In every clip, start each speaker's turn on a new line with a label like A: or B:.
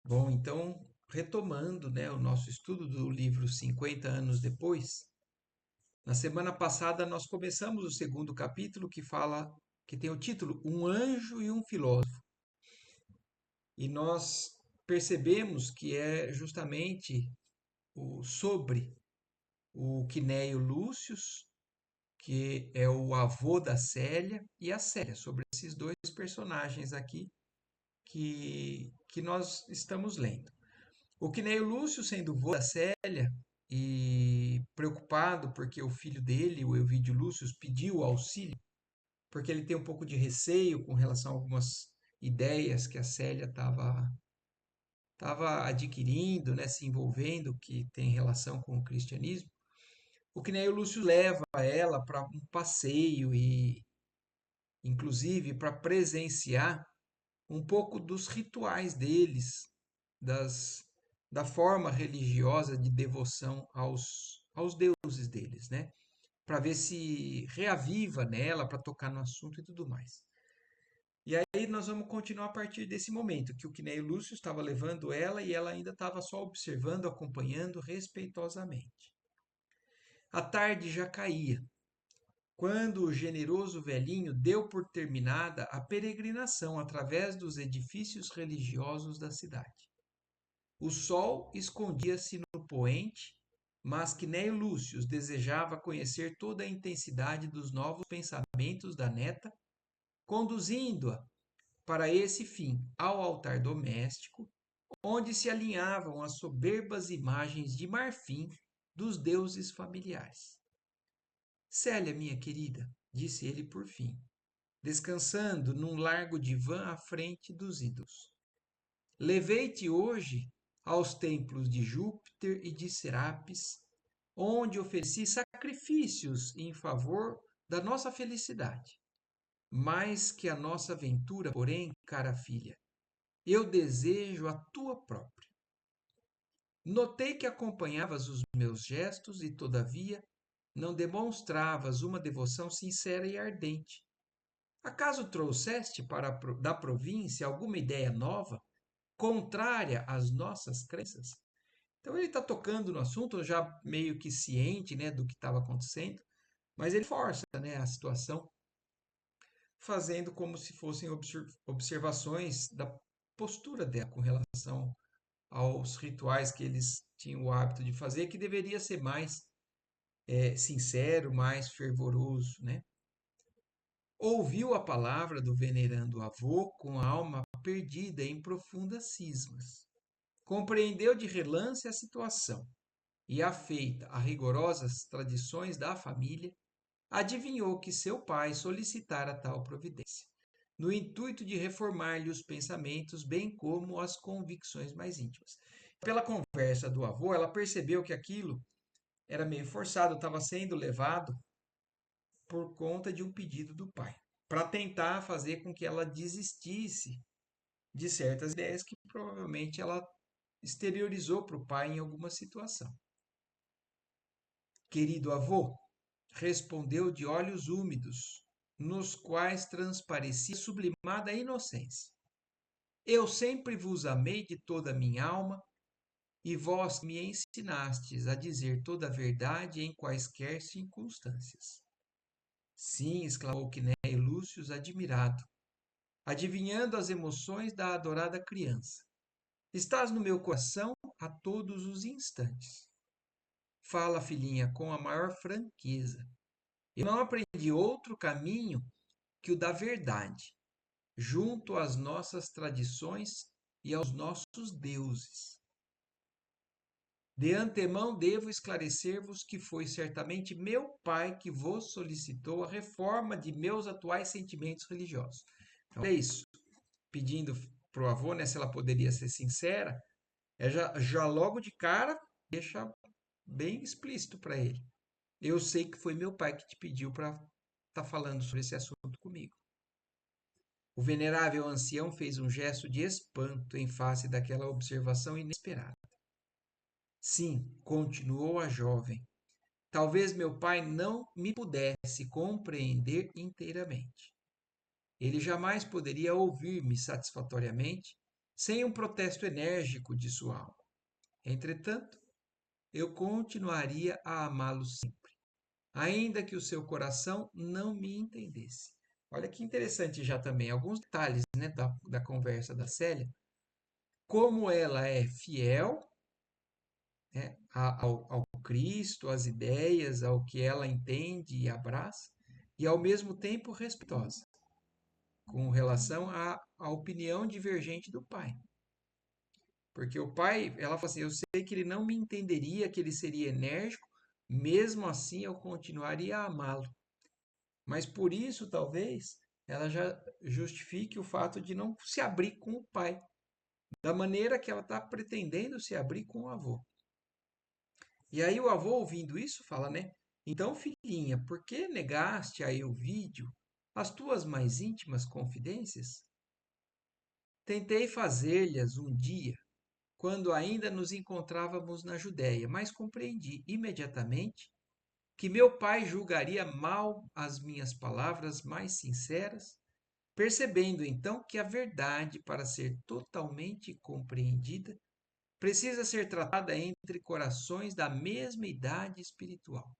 A: Bom, então, retomando, né, o nosso estudo do livro 50 anos depois, na semana passada nós começamos o segundo capítulo que tem o título Um anjo e um filósofo. E nós percebemos que é justamente sobre o Quinéio Lúcius, que é o avô da Célia, e a Célia, sobre esses dois personagens aqui que nós estamos lendo. O Quinéio Lúcio, sendo vô da Célia e preocupado porque o filho dele, o Elvídio Lúcio, pediu auxílio, porque ele tem um pouco de receio com relação a algumas ideias que a Célia estava adquirindo, né, se envolvendo, que tem relação com o cristianismo. O Quinéio Lúcio leva ela para um passeio e, inclusive, para presenciar um pouco dos rituais deles, das, da forma religiosa de devoção aos deuses deles, né? Para ver se reaviva nela, para tocar no assunto e tudo mais. E aí nós vamos continuar a partir desse momento, que o Quinéio Lúcio estava levando ela e ela ainda estava só observando, acompanhando respeitosamente. A tarde já caía, quando o generoso velhinho deu por terminada a peregrinação através dos edifícios religiosos da cidade. O sol escondia-se no poente, mas Quinéio Lúcio desejava conhecer toda a intensidade dos novos pensamentos da neta, conduzindo-a para esse fim ao altar doméstico, onde se alinhavam as soberbas imagens de marfim dos deuses familiares. Célia, minha querida, disse ele por fim, descansando num largo divã à frente dos ídolos. Levei-te hoje aos templos de Júpiter e de Serapis, onde ofereci sacrifícios em favor da nossa felicidade. Mais que a nossa ventura, porém, cara filha, eu desejo a tua própria. Notei que acompanhavas os meus gestos e, todavia, não demonstravas uma devoção sincera e ardente. Acaso trouxeste da província alguma ideia nova, contrária às nossas crenças? Então ele está tocando no assunto, já meio que ciente, né, do que estava acontecendo, mas ele força, né, a situação, fazendo como se fossem observações da postura dela com relação aos rituais que eles tinham o hábito de fazer, que deveria ser mais sincero, mais fervoroso, né? Ouviu a palavra do venerando avô com a alma perdida em profundas cismas. Compreendeu de relance a situação e, afeita a rigorosas tradições da família, adivinhou que seu pai solicitara tal providência, no intuito de reformar-lhe os pensamentos, bem como as convicções mais íntimas. Pela conversa do avô, ela percebeu que aquilo era meio forçado, estava sendo levado por conta de um pedido do pai, para tentar fazer com que ela desistisse de certas ideias que provavelmente ela exteriorizou para o pai em alguma situação. Querido avô, respondeu de olhos úmidos, nos quais transparecia sublimada inocência. Eu sempre vos amei de toda a minha alma, e vós me ensinastes a dizer toda a verdade em quaisquer circunstâncias. Sim, exclamou Quinéio Lúcio, admirado, adivinhando as emoções da adorada criança. Estás no meu coração a todos os instantes. Fala, filhinha, com a maior franqueza. Eu não aprendi outro caminho que o da verdade, junto às nossas tradições e aos nossos deuses. De antemão devo esclarecer-vos que foi certamente meu pai que vos solicitou a reforma de meus atuais sentimentos religiosos. Então é isso, pedindo para o avô, né, se ela poderia ser sincera, já logo de cara deixa bem explícito para ele. Eu sei que foi meu pai que te pediu para estar falando sobre esse assunto comigo. O venerável ancião fez um gesto de espanto em face daquela observação inesperada. Sim, continuou a jovem. Talvez meu pai não me pudesse compreender inteiramente. Ele jamais poderia ouvir-me satisfatoriamente sem um protesto enérgico de sua alma. Entretanto, eu continuaria a amá-lo sempre, ainda que o seu coração não me entendesse. Olha que interessante já também, alguns detalhes, né, da conversa da Célia, como ela é fiel, né, ao Cristo, às ideias, ao que ela entende e abraça, e ao mesmo tempo respeitosa com relação à opinião divergente do pai. Porque o pai, ela fala assim, eu sei que ele não me entenderia, que ele seria enérgico, mesmo assim eu continuaria a amá-lo. Mas por isso, talvez, ela já justifique o fato de não se abrir com o pai, da maneira que ela está pretendendo se abrir com o avô. E aí o avô, ouvindo isso, fala, né? Então, filhinha, por que negaste a Elvídio as tuas mais íntimas confidências? Tentei fazer-lhes um dia, quando ainda nos encontrávamos na Judéia, mas compreendi imediatamente que meu pai julgaria mal as minhas palavras mais sinceras, percebendo então que a verdade, para ser totalmente compreendida, precisa ser tratada entre corações da mesma idade espiritual.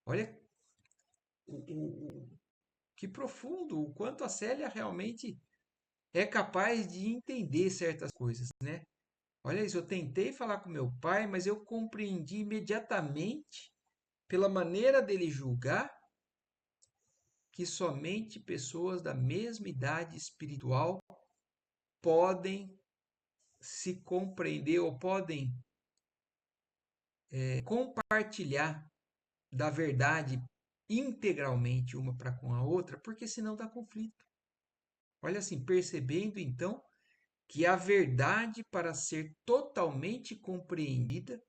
A: Olha que profundo, o quanto a Célia realmente é capaz de entender certas coisas, né? Olha isso, eu tentei falar com meu pai, mas eu compreendi imediatamente, pela maneira dele julgar, que somente pessoas da mesma idade espiritual podem se compreender ou podem compartilhar da verdade integralmente uma para com a outra, porque senão dá conflito. Olha assim, percebendo então que a verdade, para ser totalmente compreendida,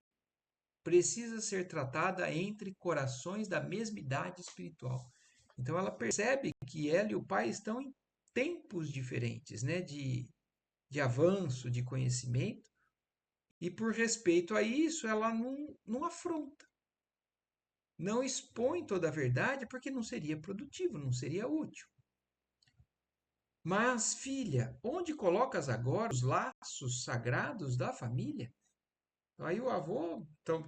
A: precisa ser tratada entre corações da mesma idade espiritual. Então ela percebe que ela e o pai estão em tempos diferentes, né, de avanço, de conhecimento, e por respeito a isso, ela não afronta, não expõe toda a verdade, porque não seria produtivo, não seria útil. Mas, filha, onde colocas agora os laços sagrados da família? Aí o avô, então,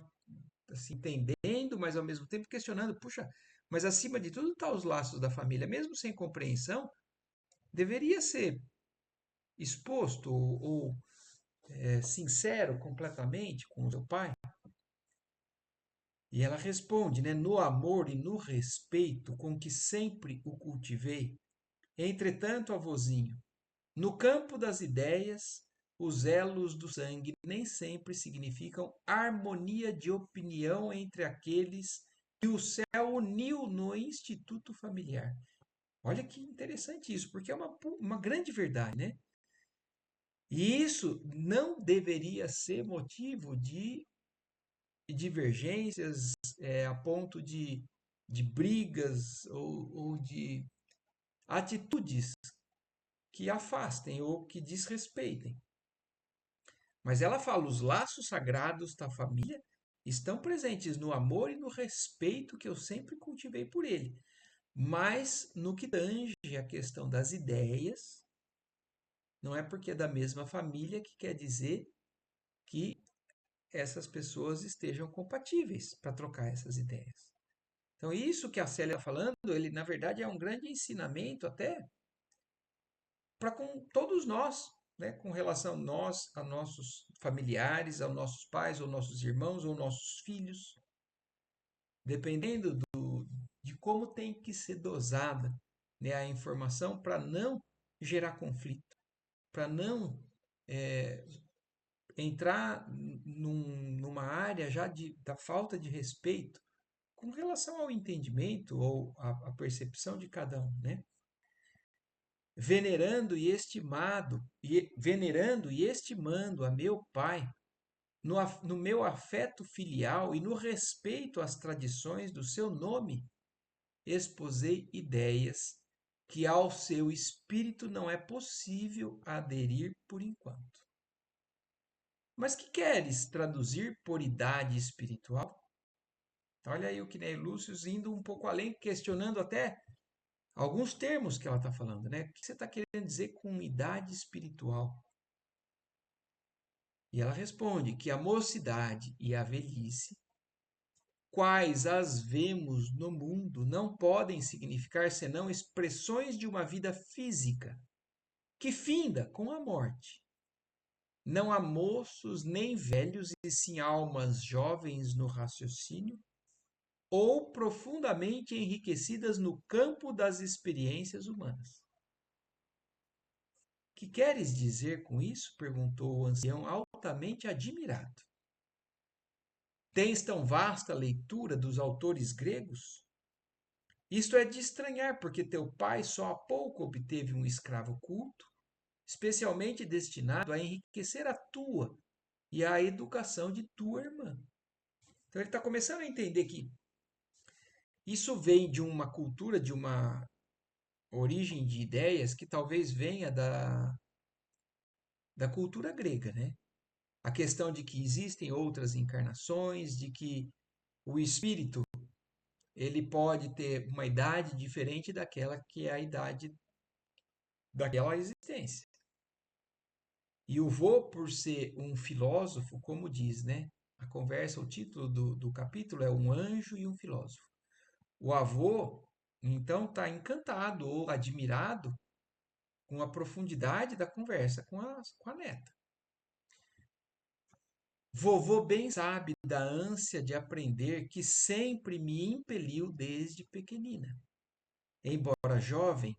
A: assim, entendendo, mas ao mesmo tempo questionando, puxa, mas acima de tudo está os laços da família, mesmo sem compreensão, deveria ser exposto ou sincero completamente com o seu pai. E ela responde, né, no amor e no respeito com que sempre o cultivei. Entretanto, avôzinho, no campo das ideias, os elos do sangue nem sempre significam harmonia de opinião entre aqueles que o céu uniu no instituto familiar. Olha que interessante isso, porque é uma grande verdade, né? E isso não deveria ser motivo de divergências a ponto de brigas ou de atitudes que afastem ou que desrespeitem. Mas ela fala: os laços sagrados da família estão presentes no amor e no respeito que eu sempre cultivei por ele. Mas no que tange a questão das ideias, não é porque é da mesma família que quer dizer que essas pessoas estejam compatíveis para trocar essas ideias. Então, isso que a Célia está falando, ele na verdade é um grande ensinamento até para com todos nós, né? Com relação a nossos familiares, aos nossos pais, ou nossos irmãos, ou nossos filhos, dependendo de como tem que ser dosada, né, a informação para não gerar conflito, para não é, entrar numa área já da falta de respeito com relação ao entendimento ou à percepção de cada um, né? Venerando e estimando a meu pai, no meu afeto filial e no respeito às tradições do seu nome, exposei ideias que ao seu espírito não é possível aderir por enquanto. Mas que queres traduzir por idade espiritual? Olha aí o Quinéio Lúcio indo um pouco além, questionando até alguns termos que ela está falando, né? O que você está querendo dizer com idade espiritual? E ela responde que a mocidade e a velhice, quais as vemos no mundo, não podem significar senão expressões de uma vida física que finda com a morte. Não há moços nem velhos, e sim almas jovens no raciocínio, ou profundamente enriquecidas no campo das experiências humanas. Que queres dizer com isso? Perguntou o ancião, altamente admirado. Tens tão vasta leitura dos autores gregos? Isto é de estranhar, porque teu pai só há pouco obteve um escravo culto, especialmente destinado a enriquecer a tua e a educação de tua irmã. Então ele está começando a entender que isso vem de uma cultura, de uma origem de ideias que talvez venha da cultura grega, né? A questão de que existem outras encarnações, de que o espírito ele pode ter uma idade diferente daquela que é a idade daquela existência. E o vô, por ser um filósofo, como diz, né? A conversa, o título do capítulo é Um Anjo e um Filósofo. O avô, então, está encantado ou admirado com a profundidade da conversa com a neta. Vovô bem sabe da ânsia de aprender que sempre me impeliu desde pequenina. Embora jovem,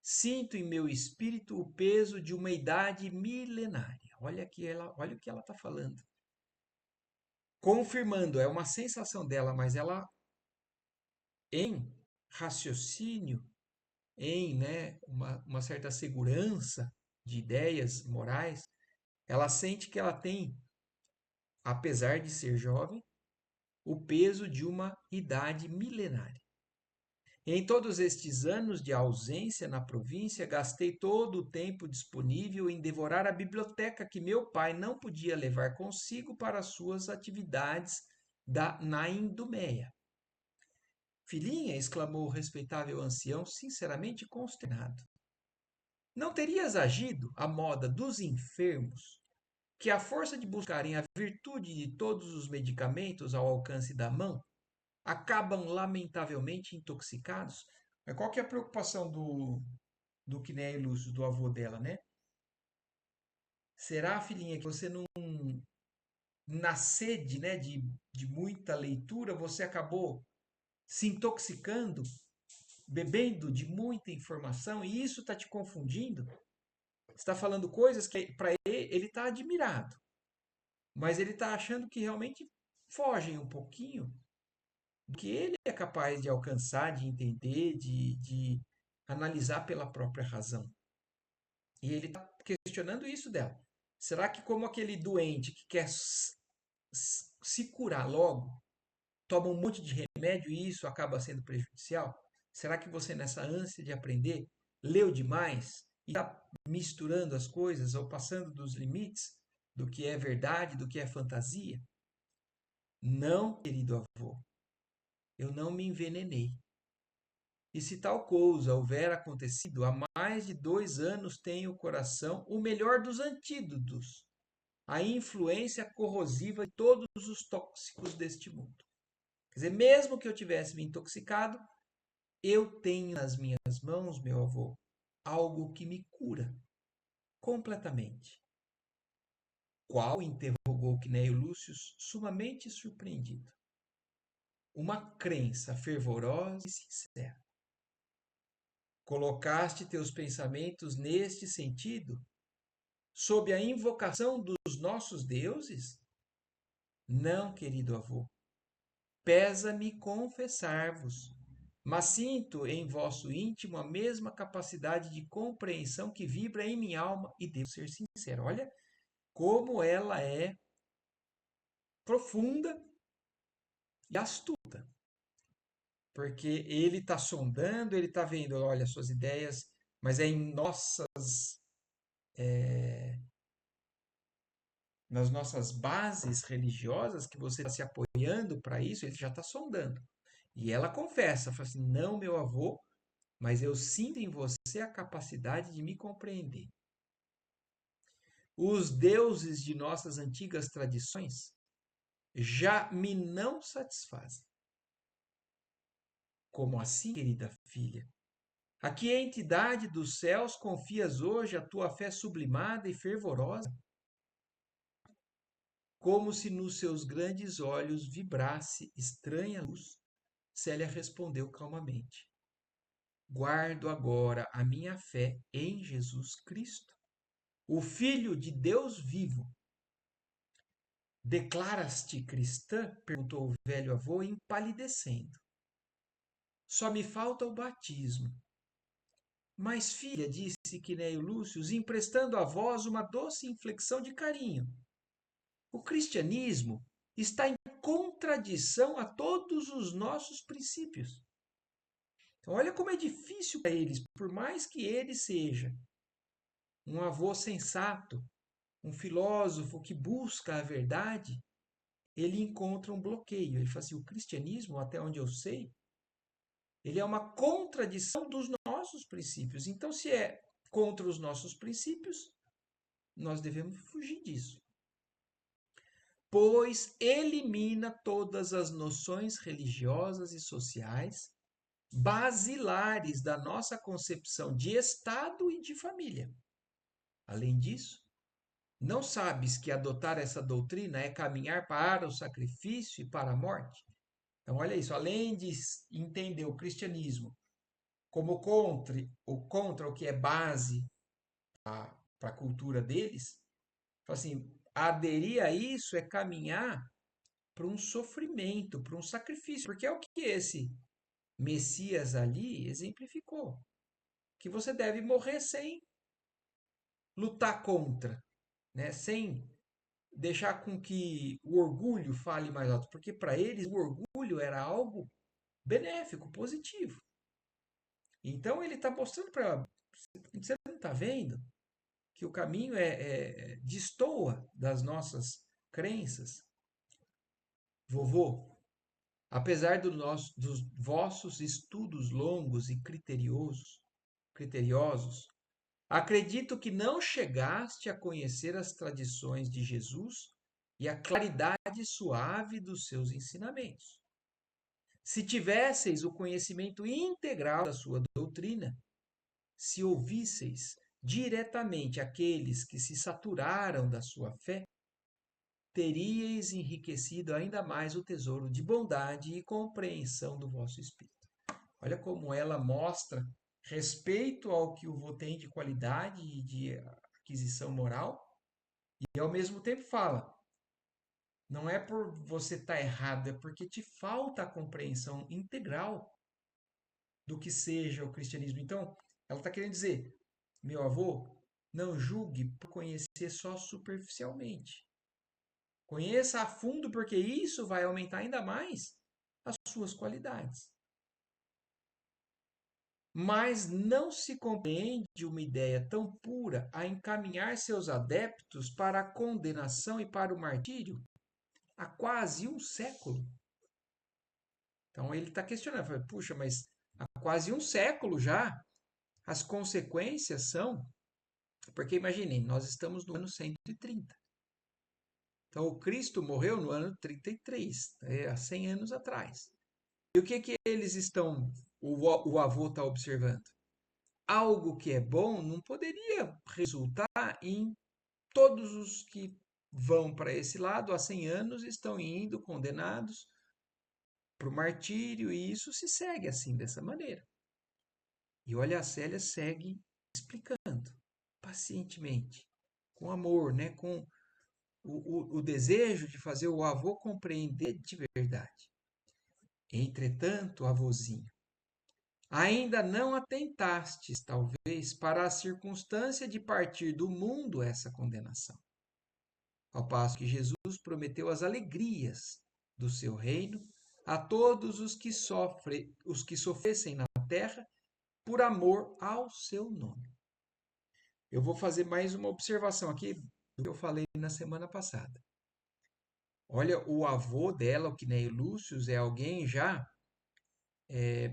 A: sinto em meu espírito o peso de uma idade milenária. Olha o que ela está falando. Confirmando, é uma sensação dela, mas ela, em raciocínio, em né, uma certa segurança de ideias morais, ela sente que ela tem, apesar de ser jovem, o peso de uma idade milenária. Em todos estes anos de ausência na província, gastei todo o tempo disponível em devorar a biblioteca que meu pai não podia levar consigo para suas atividades na Induméia. Filhinha, exclamou o respeitável ancião, sinceramente consternado. Não terias agido à moda dos enfermos, que à força de buscarem a virtude de todos os medicamentos ao alcance da mão, acabam lamentavelmente intoxicados? Mas qual que é a preocupação do Quinéio Lúcio, do avô dela, né? Será, filhinha, que você não, na sede, né, de muita leitura, você acabou se intoxicando, bebendo de muita informação e isso está te confundindo? Está falando coisas que para ele está admirado, mas ele está achando que realmente fogem um pouquinho do que ele é capaz de alcançar, de entender, de analisar pela própria razão. E ele está questionando isso dela. Será que, como aquele doente que quer se curar logo, toma um monte de remédio e isso acaba sendo prejudicial? Será que você, nessa ânsia de aprender, leu demais e está misturando as coisas ou passando dos limites do que é verdade, do que é fantasia? Não, querido avô, eu não me envenenei. E se tal coisa houver acontecido, há mais de 2 anos tenho o coração o melhor dos antídotos, a influência corrosiva de todos os tóxicos deste mundo. Quer dizer, mesmo que eu tivesse me intoxicado, eu tenho nas minhas mãos, meu avô, algo que me cura completamente. Qual? Interrogou Quinéio Lúcio, sumamente surpreendido. Uma crença fervorosa e sincera. Colocaste teus pensamentos neste sentido, sob a invocação dos nossos deuses? Não, querido avô. Pesa-me confessar-vos, mas sinto em vosso íntimo a mesma capacidade de compreensão que vibra em minha alma e devo ser sincero. Olha como ela é profunda e astuta, porque ele está sondando, ele está vendo, olha, suas ideias, mas é em nas nossas bases religiosas que você está se apoiando para isso, ele já está sondando. E ela confessa, fala assim, não, meu avô, mas eu sinto em você a capacidade de me compreender. os deuses de nossas antigas tradições já me não satisfazem. Como assim, querida filha? A que entidade dos céus confias hoje a tua fé sublimada e fervorosa? Como se nos seus grandes olhos vibrasse estranha luz, Célia respondeu calmamente: Guardo agora a minha fé em Jesus Cristo, o Filho de Deus vivo. Declaras-te cristã? Perguntou o velho avô, empalidecendo. Só me falta o batismo. Mas, filha, disse Quinéio Lúcio, emprestando à voz uma doce inflexão de carinho, o cristianismo está em contradição a todos os nossos princípios. Então, olha como é difícil para eles, por mais que ele seja um avô sensato, um filósofo que busca a verdade, ele encontra um bloqueio. Ele fala assim: o cristianismo, até onde eu sei, ele é uma contradição dos nossos princípios. Então, se é contra os nossos princípios, nós devemos fugir disso. Pois elimina todas as noções religiosas e sociais basilares da nossa concepção de Estado e de família. Além disso, não sabes que adotar essa doutrina é caminhar para o sacrifício e para a morte? Então, olha isso, além de entender o cristianismo como contra o que é base para a cultura deles, assim, aderir a isso é caminhar para um sofrimento, para um sacrifício, porque é o que esse Messias ali exemplificou, que você deve morrer sem lutar contra, né? Sem deixar com que o orgulho fale mais alto, porque para eles o orgulho era algo benéfico, positivo. Então ele está mostrando para você não está vendo que o caminho destoa das nossas crenças, vovô. Apesar dos vossos estudos longos e criteriosos, acredito que não chegaste a conhecer as tradições de Jesus e a claridade suave dos seus ensinamentos. Se tivesseis o conhecimento integral da sua doutrina, se ouvisseis diretamente aqueles que se saturaram da sua fé, teríeis enriquecido ainda mais o tesouro de bondade e compreensão do vosso espírito. Olha como ela mostra respeito ao que o vô tem de qualidade e de aquisição moral, e ao mesmo tempo fala: não é por você estar errado, é porque te falta a compreensão integral do que seja o cristianismo. Então, ela está querendo dizer, meu avô, não julgue por conhecer só superficialmente. Conheça a fundo, porque isso vai aumentar ainda mais as suas qualidades. Mas não se compreende uma ideia tão pura a encaminhar seus adeptos para a condenação e para o martírio há quase um século. Então ele está questionando, fala, puxa, mas há quase um século já, as consequências são, porque imaginem, nós estamos no ano 130. Então o Cristo morreu no ano 33, há 100 anos atrás. E o que eles estão, o avô está observando? Algo que é bom não poderia resultar em todos os que vão para esse lado há 100 anos estão indo condenados para o martírio, e isso se segue assim, dessa maneira. E olha, a Célia segue explicando pacientemente, com amor, né? Com o desejo de fazer o avô compreender de verdade. Entretanto, avôzinho, ainda não atentastes, talvez, para a circunstância de partir do mundo essa condenação. Ao passo que Jesus prometeu as alegrias do seu reino a todos os que sofressem na terra por amor ao seu nome. Eu vou fazer mais uma observação aqui do que eu falei na semana passada. Olha, o avô dela, o Quinéio Lúcio, é alguém já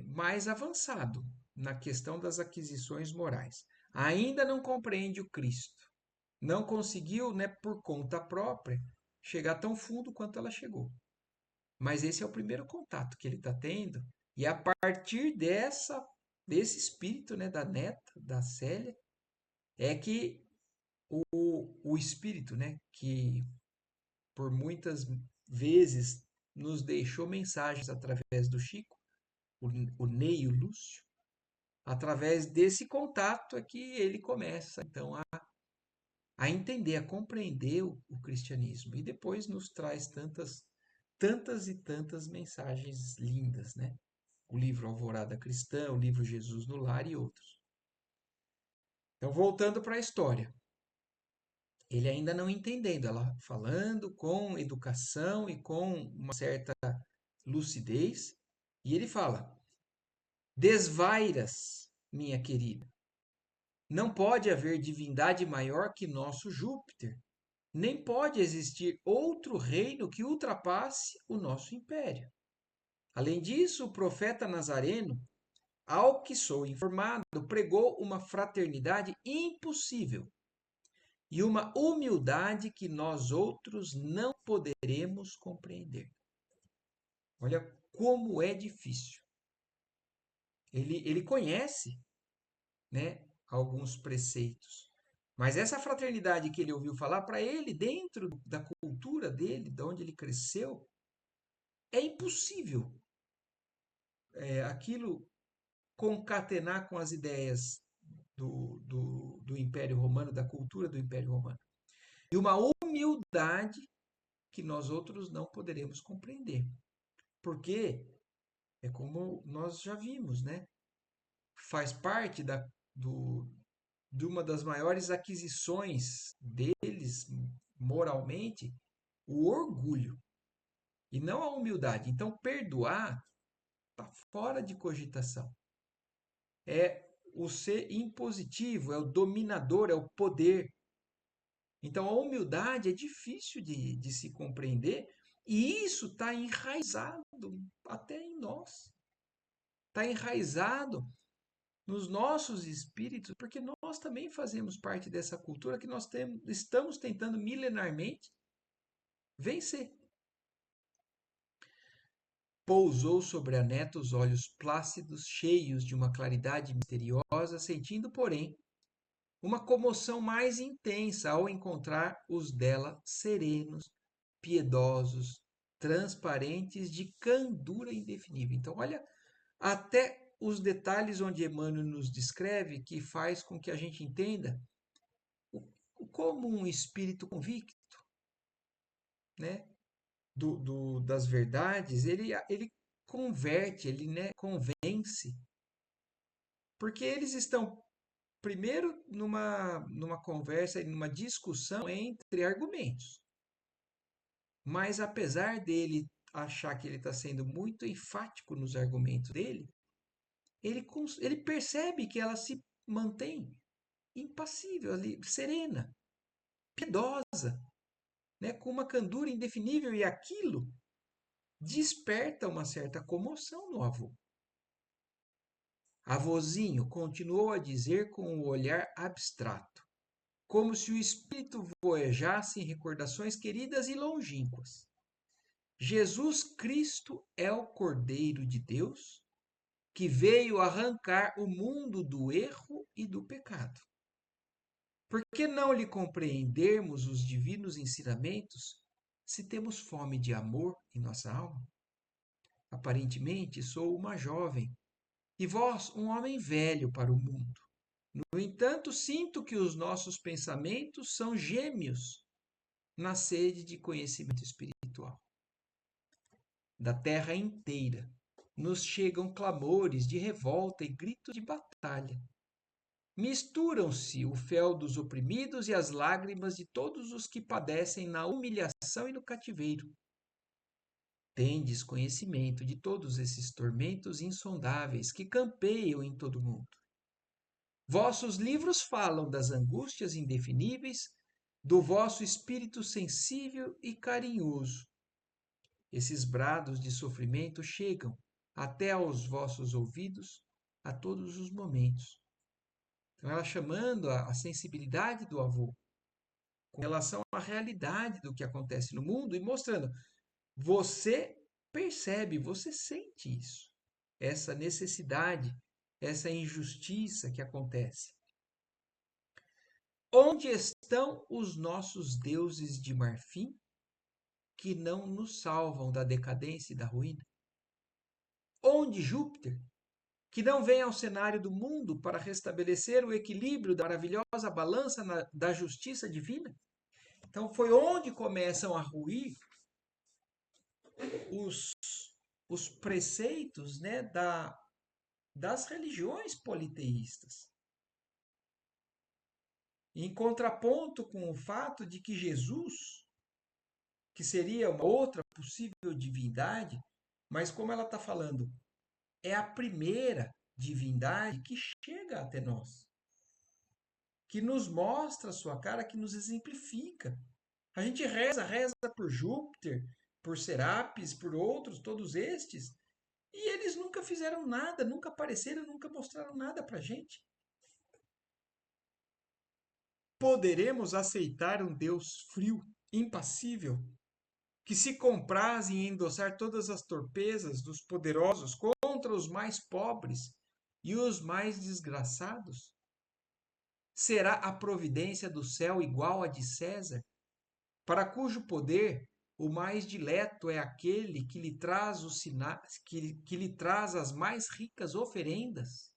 A: mais avançado na questão das aquisições morais. Ainda não compreende o Cristo, não conseguiu, né, por conta própria, chegar tão fundo quanto ela chegou. Mas esse é o primeiro contato que ele está tendo, e a partir desse espírito, né, da neta, da Célia, é que o espírito, né, que por muitas vezes nos deixou mensagens através do Chico, o Ney e o Lúcio, através desse contato é que ele começa, então, a entender, a compreender o cristianismo. E depois nos traz tantas e tantas mensagens lindas, né? O livro Alvorada Cristã, o livro Jesus no Lar e outros. Então, voltando para a história, ele ainda não entendendo, ela falando com educação e com uma certa lucidez, e ele fala: Desvairas, minha querida, não pode haver divindade maior que nosso Júpiter, nem pode existir outro reino que ultrapasse o nosso império. Além disso, o profeta Nazareno, ao que sou informado, pregou uma fraternidade impossível e uma humildade que nós outros não poderemos compreender. Olha como é difícil. Ele conhece, né, alguns preceitos, mas essa fraternidade que ele ouviu falar, para ele, dentro da cultura dele, de onde ele cresceu, é impossível aquilo concatenar com as ideias do Império Romano, da cultura do Império Romano. E uma humildade que nós outros não poderemos compreender. Porque é como nós já vimos, né? Faz parte do, de uma das maiores aquisições deles, moralmente, o orgulho e não a humildade. Então, perdoar está fora de cogitação. É o ser impositivo, é o dominador, é o poder. Então, a humildade é difícil de se compreender e isso está enraizado até em nós. Está enraizado nos nossos espíritos, porque nós também fazemos parte dessa cultura que nós estamos tentando milenarmente vencer. Pousou sobre a neta os olhos plácidos, cheios de uma claridade misteriosa, sentindo, porém, uma comoção mais intensa ao encontrar os dela serenos, piedosos, transparentes, de candura indefinível. Então, olha, até os detalhes onde Emmanuel nos descreve, que faz com que a gente entenda como um espírito convicto, né, das verdades, ele converte, ele, né, convence, porque eles estão primeiro numa conversa, numa discussão entre argumentos. Mas apesar dele achar que ele está sendo muito enfático nos argumentos dele, ele percebe que ela se mantém impassível ali, serena, piedosa, né, com uma candura indefinível, e aquilo desperta uma certa comoção no avô. Avôzinho continuou a dizer com um olhar abstrato, como se o espírito voejasse em recordações queridas e longínquas. Jesus Cristo é o Cordeiro de Deus que veio arrancar o mundo do erro e do pecado. Por que não lhe compreendermos os divinos ensinamentos se temos fome de amor em nossa alma? Aparentemente sou uma jovem e vós um homem velho para o mundo. No entanto, sinto que os nossos pensamentos são gêmeos na sede de conhecimento espiritual. Da terra inteira nos chegam clamores de revolta e gritos de batalha. Misturam-se o fel dos oprimidos e as lágrimas de todos os que padecem na humilhação e no cativeiro. Tendes conhecimento de todos esses tormentos insondáveis que campeiam em todo o mundo. Vossos livros falam das angústias indefiníveis do vosso espírito sensível e carinhoso. Esses brados de sofrimento chegam até aos vossos ouvidos a todos os momentos. Então, ela chamando a sensibilidade do avô, com relação à realidade do que acontece no mundo e mostrando, você percebe, você sente isso, essa necessidade, essa injustiça que acontece. Onde estão os nossos deuses de marfim que não nos salvam da decadência e da ruína? Onde Júpiter, que não vem ao cenário do mundo para restabelecer o equilíbrio da maravilhosa balança da justiça divina? Então foi onde começam a ruir os, os preceitos, né, das religiões politeístas. Em contraponto com o fato de que Jesus, que seria uma outra possível divindade, mas como ela está falando, é a primeira divindade que chega até nós, que nos mostra a sua cara, que nos exemplifica. A gente reza por Júpiter, por Serapis, por outros, todos estes, e eles nunca fizeram nada, nunca apareceram, nunca mostraram nada para a gente. Poderemos aceitar um Deus frio, impassível, que se compraz em endossar todas as torpezas dos poderosos contra os mais pobres e os mais desgraçados? Será a providência do céu igual à de César, para cujo poder o mais dileto é aquele que lhe traz os sinais, que lhe traz as mais ricas oferendas?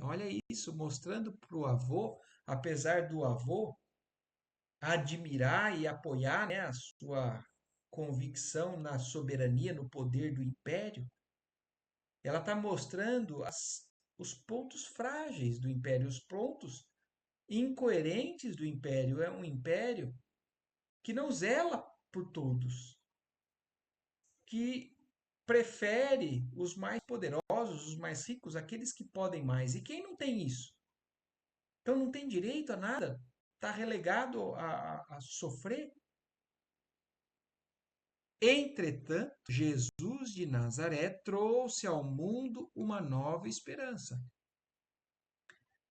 A: Olha isso, mostrando para o avô, apesar do avô admirar e apoiar, né, a sua convicção na soberania, no poder do império, ela está mostrando os pontos frágeis do império, os pontos incoerentes do império. É um império que não zela por todos, que prefere os mais poderosos, os mais ricos, aqueles que podem mais. E quem não tem isso? Então não tem direito a nada, está relegado a sofrer. Entretanto, Jesus de Nazaré trouxe ao mundo uma nova esperança.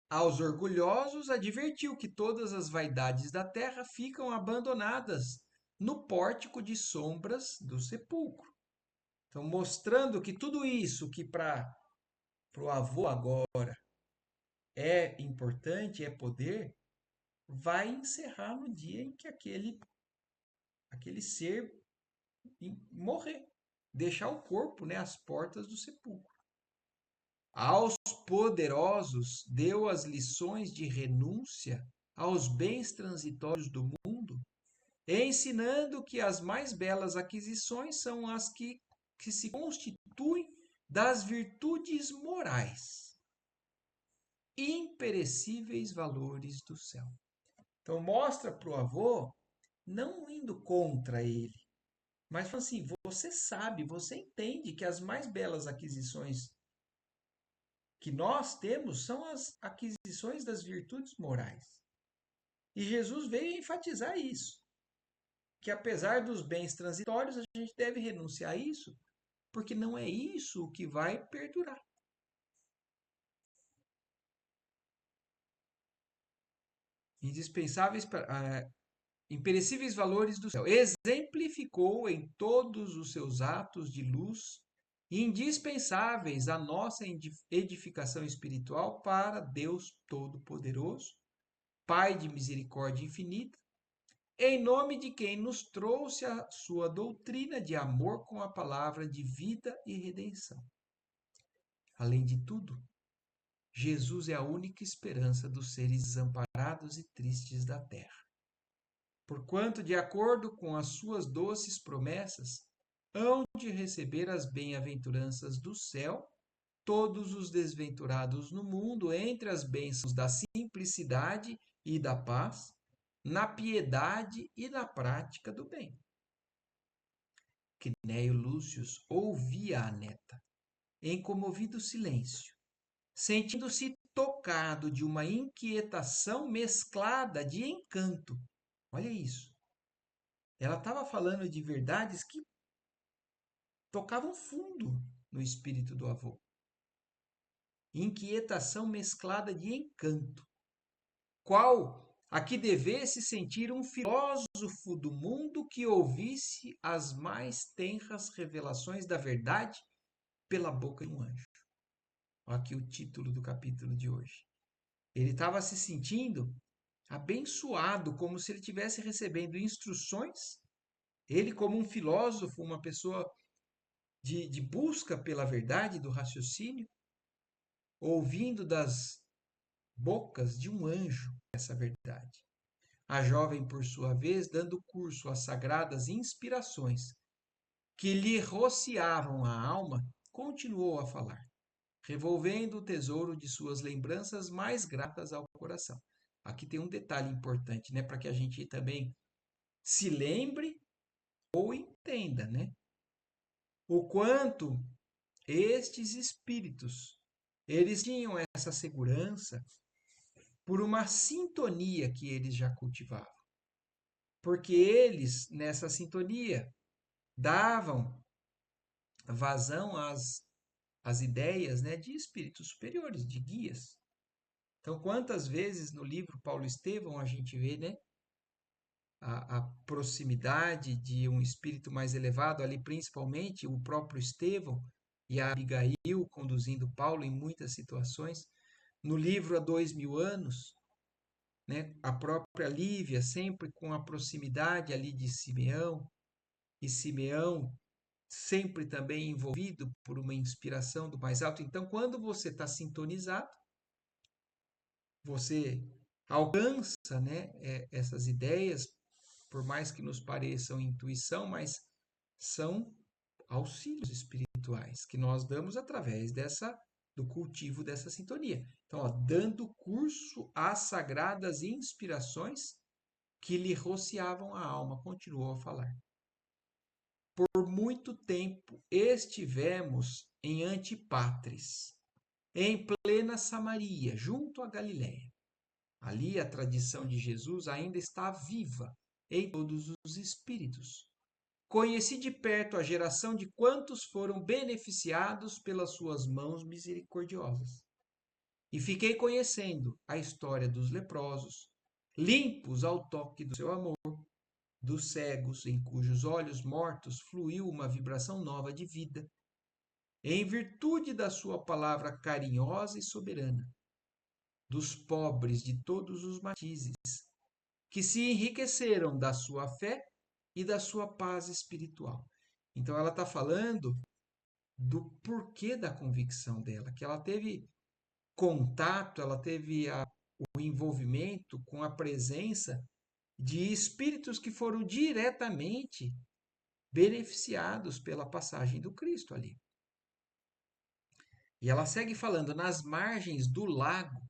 A: Aos orgulhosos advertiu que todas as vaidades da terra ficam abandonadas no pórtico de sombras do sepulcro. Então, mostrando que tudo isso que para o avô agora é importante, é poder, vai encerrar no dia em que aquele ser morrer, deixar o corpo, né, às portas do sepulcro. Aos poderosos deu as lições de renúncia aos bens transitórios do mundo, ensinando que as mais belas aquisições são as que se constituem das virtudes morais, imperecíveis valores do céu. Então mostra para o avô, não indo contra ele, mas falando assim, você sabe, você entende que as mais belas aquisições que nós temos são as aquisições das virtudes morais. E Jesus veio enfatizar isso, que apesar dos bens transitórios, a gente deve renunciar a isso, porque não é isso o que vai perdurar. Indispensáveis para imperecíveis valores do céu. Exemplificou em todos os seus atos de luz, indispensáveis à nossa edificação espiritual para Deus Todo-Poderoso, Pai de misericórdia infinita, em nome de quem nos trouxe a sua doutrina de amor com a palavra de vida e redenção. Além de tudo, Jesus é a única esperança dos seres desamparados e tristes da terra. Porquanto, de acordo com as suas doces promessas, hão de receber as bem-aventuranças do céu todos os desventurados no mundo entre as bênçãos da simplicidade e da paz, na piedade e na prática do bem. Quinéio Lúcius ouvia a neta, em comovido silêncio, sentindo-se tocado de uma inquietação mesclada de encanto. Olha isso. Ela estava falando de verdades que tocavam fundo no espírito do avô. Inquietação mesclada de encanto. Qual a que devesse sentir um filósofo do mundo que ouvisse as mais tenras revelações da verdade pela boca de um anjo. Aqui o título do capítulo de hoje. Ele estava se sentindo abençoado, como se ele estivesse recebendo instruções. Ele, como um filósofo, uma pessoa de busca pela verdade, do raciocínio, ouvindo das bocas de um anjo essa verdade. A jovem, por sua vez, dando curso às sagradas inspirações que lhe rociavam a alma, continuou a falar, revolvendo o tesouro de suas lembranças mais gratas ao coração. Aqui tem um detalhe importante, né, para que a gente também se lembre ou entenda, né, o quanto estes espíritos eles tinham essa segurança por uma sintonia que eles já cultivavam. Porque eles, nessa sintonia, davam vazão às ideias, né, de espíritos superiores, de guias. Então, quantas vezes no livro Paulo Estevão a gente vê, né, a proximidade de um espírito mais elevado, ali principalmente o próprio Estevão e a Abigail conduzindo Paulo em muitas situações. No livro Há 2000 anos, né, a própria Lívia sempre com a proximidade ali de Simeão, e Simeão sempre também envolvido por uma inspiração do mais alto. Então, quando você está sintonizado, você alcança, né, essas ideias, por mais que nos pareçam intuição, mas são auxílios espirituais que nós damos através do cultivo dessa sintonia. Então, ó, dando curso às sagradas inspirações que lhe rociavam a alma, continuou a falar. Por muito tempo estivemos em Antipatris, em plena Samaria, junto à Galiléia. Ali a tradição de Jesus ainda está viva em todos os espíritos. Conheci de perto a geração de quantos foram beneficiados pelas suas mãos misericordiosas. E fiquei conhecendo a história dos leprosos, limpos ao toque do seu amor, dos cegos em cujos olhos mortos fluiu uma vibração nova de vida, em virtude da sua palavra carinhosa e soberana, dos pobres de todos os matizes, que se enriqueceram da sua fé e da sua paz espiritual. Então ela está falando do porquê da convicção dela, que ela teve contato, ela teve o envolvimento com a presença de espíritos que foram diretamente beneficiados pela passagem do Cristo ali. E ela segue falando, nas margens do lago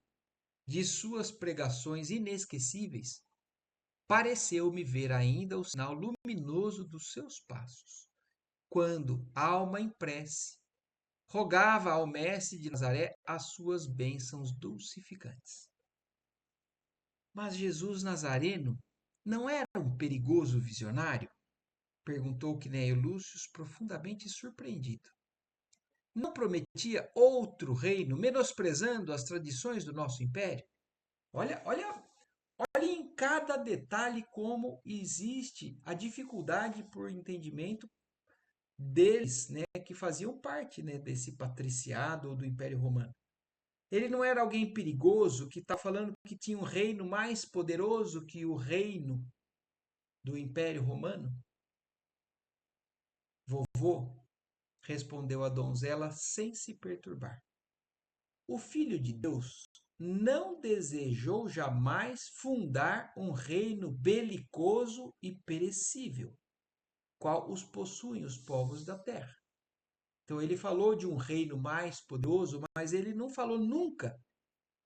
A: de suas pregações inesquecíveis, pareceu-me ver ainda o sinal luminoso dos seus passos, quando, alma em prece, rogava ao mestre de Nazaré as suas bênçãos dulcificantes. Mas Jesus Nazareno não era um perigoso visionário? Perguntou Quinéio Lúcio, profundamente surpreendido. Não prometia outro reino, menosprezando as tradições do nosso império? Olha em cada detalhe como existe a dificuldade por entendimento deles, né, que faziam parte, né, desse patriciado ou do Império Romano. Ele não era alguém perigoso que está falando que tinha um reino mais poderoso que o reino do Império Romano? Vovô, respondeu a donzela sem se perturbar. O Filho de Deus não desejou jamais fundar um reino belicoso e perecível, qual os possuem os povos da terra. Então ele falou de um reino mais poderoso, mas ele não falou nunca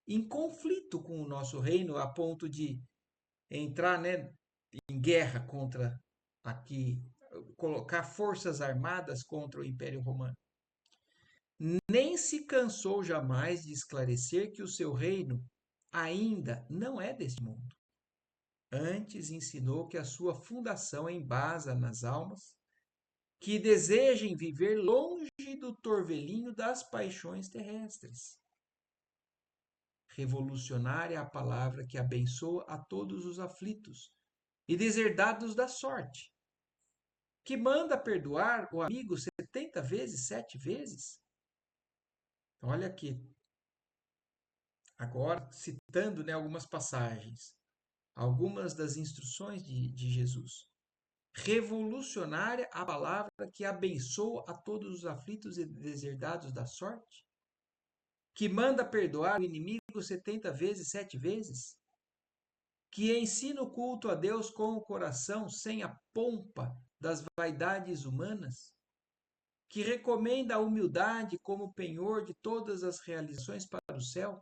A: em conflito com o nosso reino a ponto de entrar, né, em guerra contra aqui, colocar forças armadas contra o Império Romano. Nem se cansou jamais de esclarecer que o seu reino ainda não é deste mundo. Antes ensinou que a sua fundação embasa nas almas que desejem viver longe do torvelinho das paixões terrestres. Revolucionária é a palavra que abençoa a todos os aflitos e deserdados da sorte, que manda perdoar o amigo 70 vezes, 7 vezes. Olha aqui, agora citando, né, algumas passagens, algumas das instruções de Jesus. Revolucionária a palavra que abençoa a todos os aflitos e deserdados da sorte, que manda perdoar o inimigo 70 vezes, 7 vezes, que ensina o culto a Deus com o coração, sem a pompa das vaidades humanas, que recomenda a humildade como penhor de todas as realizações para o céu,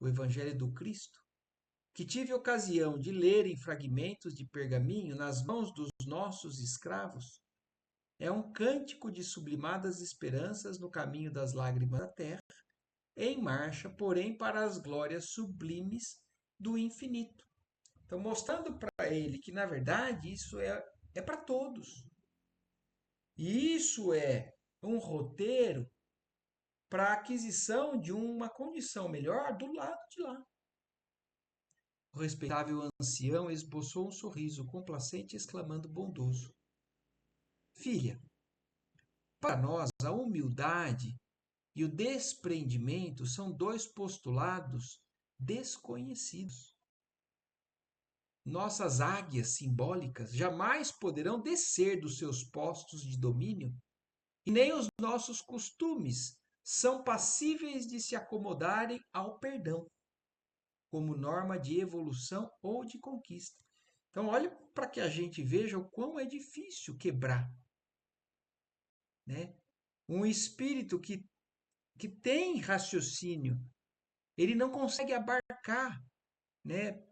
A: o Evangelho do Cristo, que tive ocasião de ler em fragmentos de pergaminho nas mãos dos nossos escravos, é um cântico de sublimadas esperanças no caminho das lágrimas da terra, em marcha, porém, para as glórias sublimes do infinito. Então, mostrando para ele que, na verdade, isso é para todos. E isso é um roteiro para a aquisição de uma condição melhor do lado de lá. O respeitável ancião esboçou um sorriso complacente, exclamando bondoso: Filha, para nós a humildade e o desprendimento são dois postulados desconhecidos. Nossas águias simbólicas jamais poderão descer dos seus postos de domínio, e nem os nossos costumes são passíveis de se acomodarem ao perdão, como norma de evolução ou de conquista. Então, olha para que a gente veja o quão é difícil quebrar, né? Um espírito que tem raciocínio, ele não consegue abarcar, né,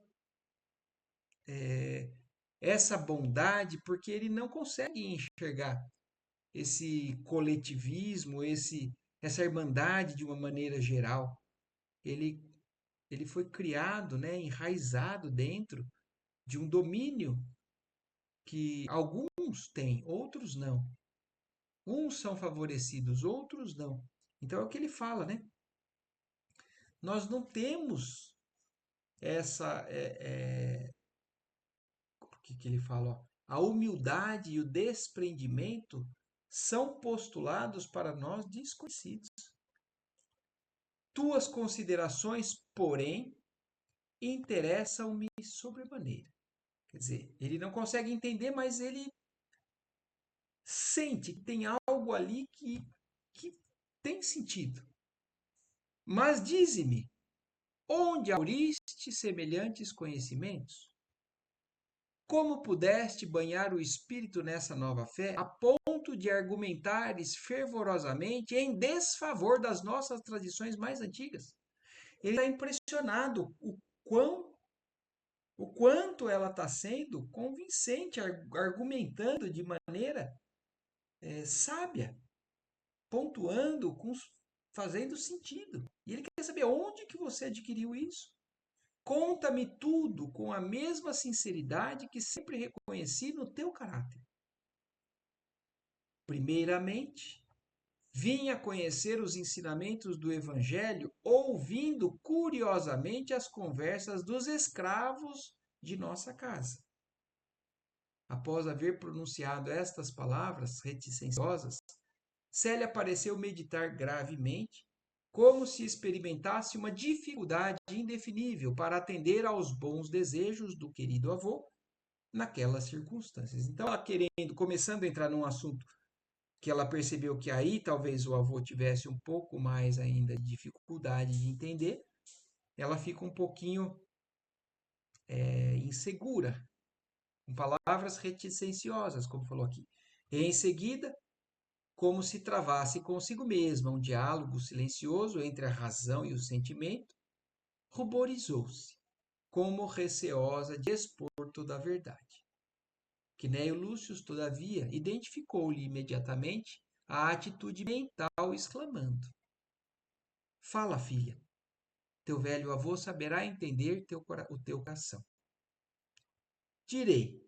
A: essa bondade, porque ele não consegue enxergar esse coletivismo, essa irmandade de uma maneira geral. Ele, ele foi criado, né, enraizado dentro de um domínio que alguns têm, outros não. Uns são favorecidos, outros não. Então é o que ele fala, né? Nós não temos essa. O que ele fala? Ó, a humildade e o desprendimento são postulados para nós desconhecidos. Tuas considerações, porém, interessam-me sobremaneira. Quer dizer, ele não consegue entender, mas ele sente que tem algo ali que tem sentido. Mas dize-me, onde auriste semelhantes conhecimentos? Como pudeste banhar o espírito nessa nova fé, a ponto de argumentares fervorosamente em desfavor das nossas tradições mais antigas? Ele está impressionado o quanto ela está sendo convincente, argumentando de maneira sábia, pontuando, fazendo sentido. E ele quer saber onde que você adquiriu isso. Conta-me tudo com a mesma sinceridade que sempre reconheci no teu caráter. Primeiramente, vim a conhecer os ensinamentos do Evangelho ouvindo curiosamente as conversas dos escravos de nossa casa. Após haver pronunciado estas palavras reticenciosas, Célia pareceu meditar gravemente, como se experimentasse uma dificuldade indefinível para atender aos bons desejos do querido avô naquelas circunstâncias. Então, ela querendo, começando a entrar num assunto que ela percebeu que aí talvez o avô tivesse um pouco mais ainda de dificuldade de entender, ela fica um pouquinho insegura, com palavras reticenciosas, como falou aqui. E em seguida, como se travasse consigo mesma um diálogo silencioso entre a razão e o sentimento, ruborizou-se, como receosa de expor toda a verdade. Quinéio Lúcio, todavia, identificou-lhe imediatamente a atitude mental, exclamando: Fala, filha, teu velho avô saberá entender o teu coração. Direi,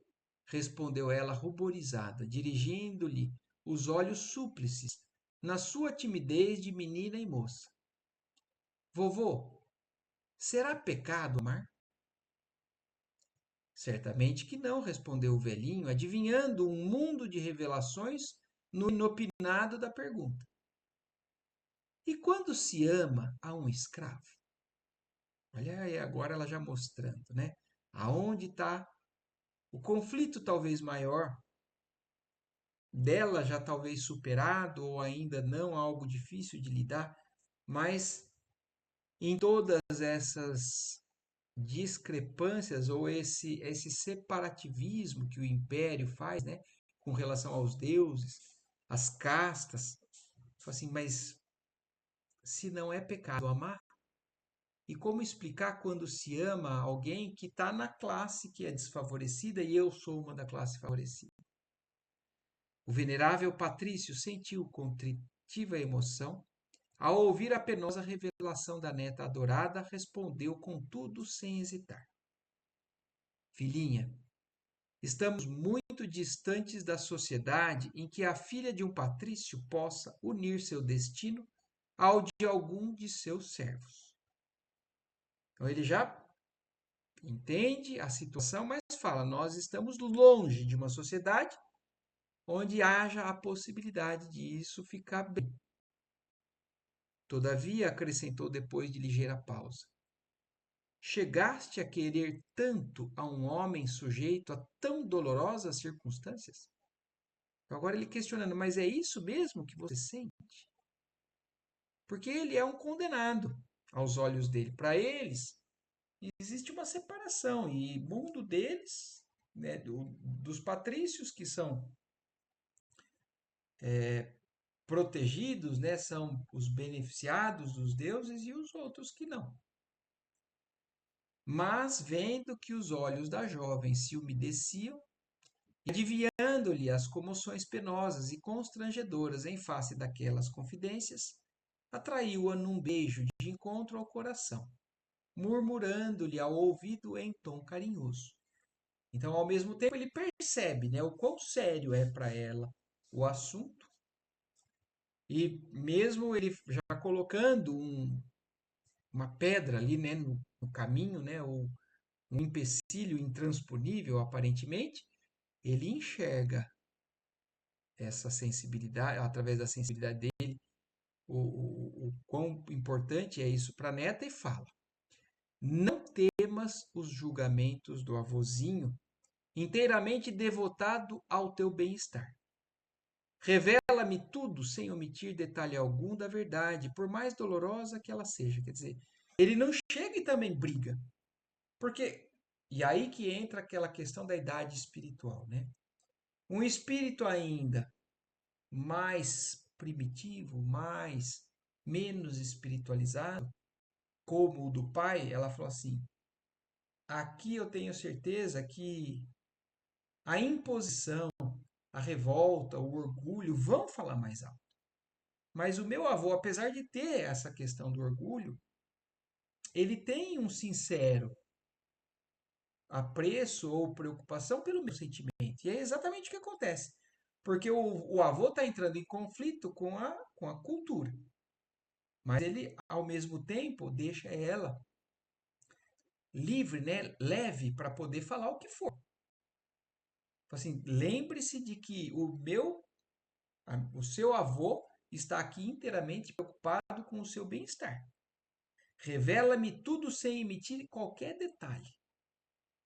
A: respondeu ela ruborizada, dirigindo-lhe os olhos súplices, na sua timidez de menina e moça. Vovô, Será pecado amar? Certamente que não, respondeu o velhinho, adivinhando um mundo de revelações no inopinado da pergunta. E quando se ama a um escravo? Olha aí agora ela já mostrando, né? Aonde está o conflito talvez maior, dela já talvez superado ou ainda não, algo difícil de lidar, mas em todas essas discrepâncias ou esse separativismo que o império faz, né, com relação aos deuses, às castas, assim, mas se não é pecado amar, e como explicar quando se ama alguém que está na classe que é desfavorecida e eu sou uma da classe favorecida? O venerável Patrício sentiu contritiva emoção. Ao ouvir a penosa revelação da neta adorada, respondeu contudo sem hesitar. Filhinha, estamos muito distantes da sociedade em que a filha de um patrício possa unir seu destino ao de algum de seus servos. Então ele já entende a situação, mas fala: nós estamos longe de uma sociedade onde haja a possibilidade disso ficar bem. Todavia, acrescentou depois de ligeira pausa, chegaste a querer tanto a um homem sujeito a tão dolorosas circunstâncias? Agora ele questionando, mas é isso mesmo que você sente? Porque ele é um condenado aos olhos dele. Para eles, existe uma separação. E mundo deles, né, dos patrícios que são protegidos, né, são os beneficiados dos deuses e os outros que não. Mas vendo que os olhos da jovem se umedeciam, adivinhando-lhe as comoções penosas e constrangedoras em face daquelas confidências, atraiu-a num beijo de encontro ao coração, murmurando-lhe ao ouvido em tom carinhoso. Então, ao mesmo tempo, ele percebe, né, o quão sério é para ela o assunto, e mesmo ele já colocando uma pedra ali, né, no caminho, né, ou um empecilho intransponível, aparentemente, ele enxerga essa sensibilidade, através da sensibilidade dele, o quão importante é isso para a neta e fala: não temas os julgamentos do avôzinho, inteiramente devotado ao teu bem-estar. Revela-me tudo sem omitir detalhe algum da verdade, por mais dolorosa que ela seja. Quer dizer, ele não chega e também briga. Porque, e aí que entra aquela questão da idade espiritual, né? Um espírito ainda mais primitivo, mais menos espiritualizado, como o do pai, ela falou assim: aqui eu tenho certeza que a imposição, a revolta, o orgulho vão falar mais alto. Mas o meu avô, apesar de ter essa questão do orgulho, ele tem um sincero apreço ou preocupação pelo meu sentimento. E é exatamente o que acontece. Porque o avô está entrando em conflito com a cultura. Mas ele, ao mesmo tempo, deixa ela livre, né, leve para poder falar o que for. Assim, lembre-se de que o seu avô está aqui inteiramente preocupado com o seu bem-estar. Revela-me tudo sem emitir qualquer detalhe.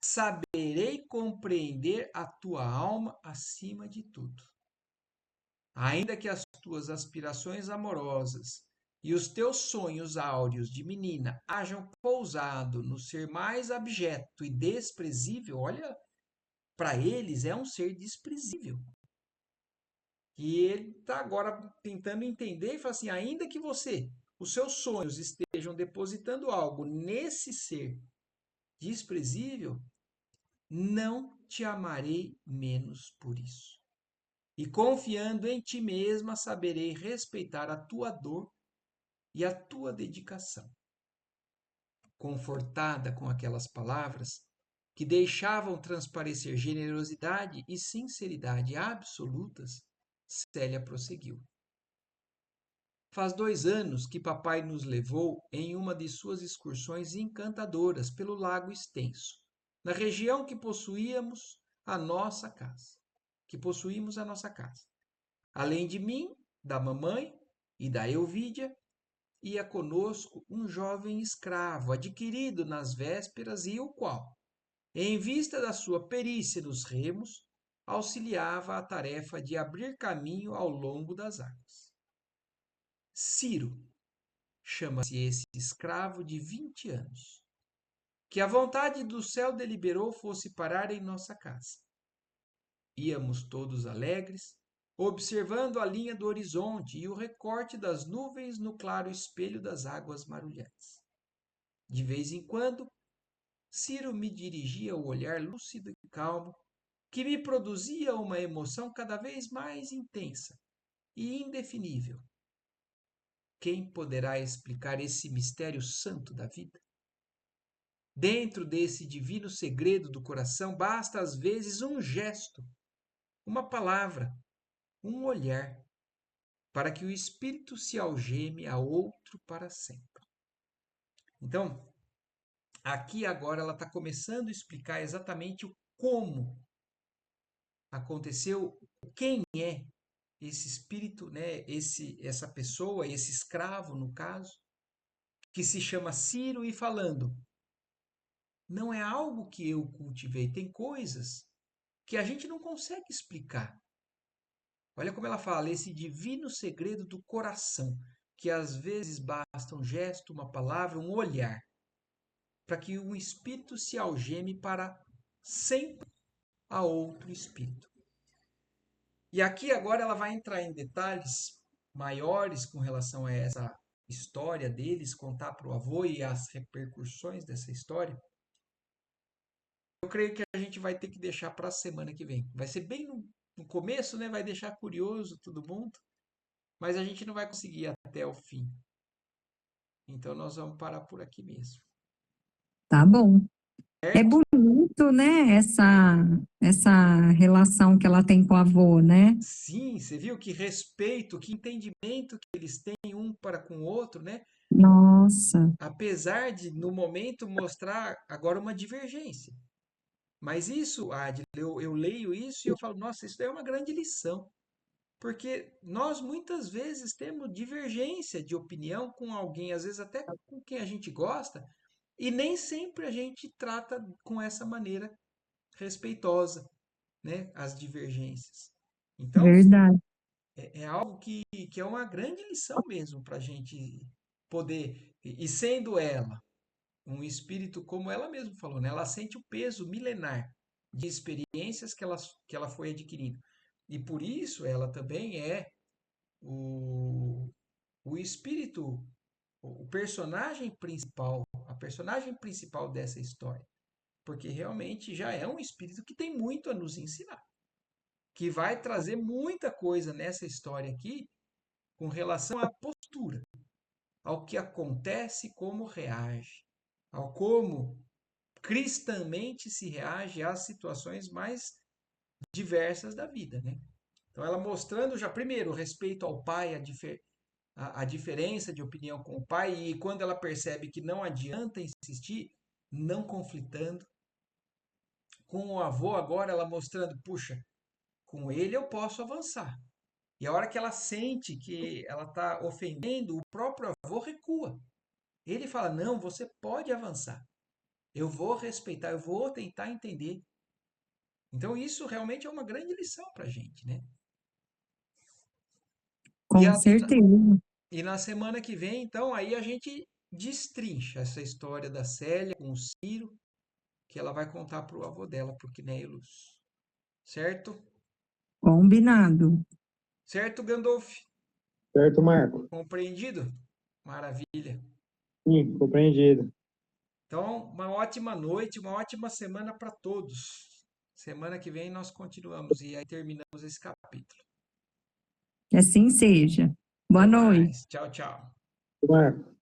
A: Saberei compreender a tua alma acima de tudo. Ainda que as tuas aspirações amorosas e os teus sonhos áureos de menina hajam pousado no ser mais abjeto e desprezível, olha, para eles é um ser desprezível. E ele está agora tentando entender e fala assim: ainda que os seus sonhos estejam depositando algo nesse ser desprezível, não te amarei menos por isso. E confiando em ti mesma, saberei respeitar a tua dor e a tua dedicação. Confortada com aquelas palavras, que deixavam transparecer generosidade e sinceridade absolutas, Célia prosseguiu. Faz 2 anos que papai nos levou em uma de suas excursões encantadoras pelo Lago Extenso, na região que possuímos a nossa casa. Além de mim, da mamãe e da Elvídia, ia conosco um jovem escravo adquirido nas vésperas e o qual, em vista da sua perícia nos remos, auxiliava a tarefa de abrir caminho ao longo das águas. Ciro, chama-se esse escravo de 20 anos, que a vontade do céu deliberou fosse parar em nossa casa. Íamos todos alegres, observando a linha do horizonte e o recorte das nuvens no claro espelho das águas marulhantes. De vez em quando, Ciro me dirigia o olhar lúcido e calmo, que me produzia uma emoção cada vez mais intensa e indefinível. Quem poderá explicar esse mistério santo da vida? Dentro desse divino segredo do coração, basta às vezes um gesto, uma palavra, um olhar, para que o espírito se algeme a outro para sempre. Então, aqui agora ela está começando a explicar exatamente o como aconteceu, quem é esse espírito, né? Essa pessoa, esse escravo, no caso, que se chama Ciro, e falando, não é algo que eu cultivei, tem coisas que a gente não consegue explicar. Olha como ela fala, esse divino segredo do coração, que às vezes basta um gesto, uma palavra, um olhar, para que o espírito se algeme para sempre a outro espírito. E aqui agora ela vai entrar em detalhes maiores com relação a essa história deles, contar para o avô e as repercussões dessa história. Eu creio que a gente vai ter que deixar para a semana que vem. Vai ser bem no começo, né? Vai deixar curioso todo mundo, mas a gente não vai conseguir ir até o fim. Então nós vamos parar por aqui mesmo.
B: Tá bom. É
A: Certo?
B: bonito, né, essa relação que ela tem com o avô, né?
A: Sim, você viu que respeito, que entendimento que eles têm um para com o outro, né?
B: Nossa,
A: Apesar de, no momento, mostrar agora uma divergência. Mas isso, Adila, eu leio isso e eu falo, nossa, isso daí é uma grande lição. Porque nós muitas vezes temos divergência de opinião com alguém, às vezes até com quem a gente gosta, e nem sempre a gente trata com essa maneira respeitosa, né, as divergências. Então,
B: verdade.
A: é algo que é uma grande lição mesmo para a gente poder, e sendo ela um espírito, como ela mesma falou, né? Ela sente o peso milenar de experiências que ela foi adquirindo. E por isso ela também é o espírito, o personagem principal, a personagem principal dessa história. Porque realmente já é um espírito que tem muito a nos ensinar. Que vai trazer muita coisa nessa história aqui com relação à postura, ao que acontece, como reage, ao como cristamente se reage às situações mais diversas da vida, né? Então ela mostrando já primeiro o respeito ao pai, a diferença de opinião com o pai, e quando ela percebe que não adianta insistir, não conflitando. Com o avô agora ela mostrando, puxa, com ele eu posso avançar. E a hora que ela sente que ela está ofendendo, o próprio avô recua. Ele fala: não, você pode avançar. Eu vou respeitar, eu vou tentar entender. Então, isso realmente é uma grande lição para a gente, né? E,
B: Com certeza.
A: e na semana que vem, então, aí a gente destrincha essa história da Célia com o Ciro, que ela vai contar para o avô dela, para o Quinéilos. Certo?
B: Combinado.
A: Certo, Gandolf?
C: Certo, Marco?
A: Compreendido? Maravilha.
C: Sim, compreendido.
A: Então, uma ótima noite, uma ótima semana para todos. Semana que vem nós continuamos e aí terminamos esse capítulo.
B: Que assim seja. Boa
A: Até
B: noite.
A: mais. Tchau, tchau.
C: Marco.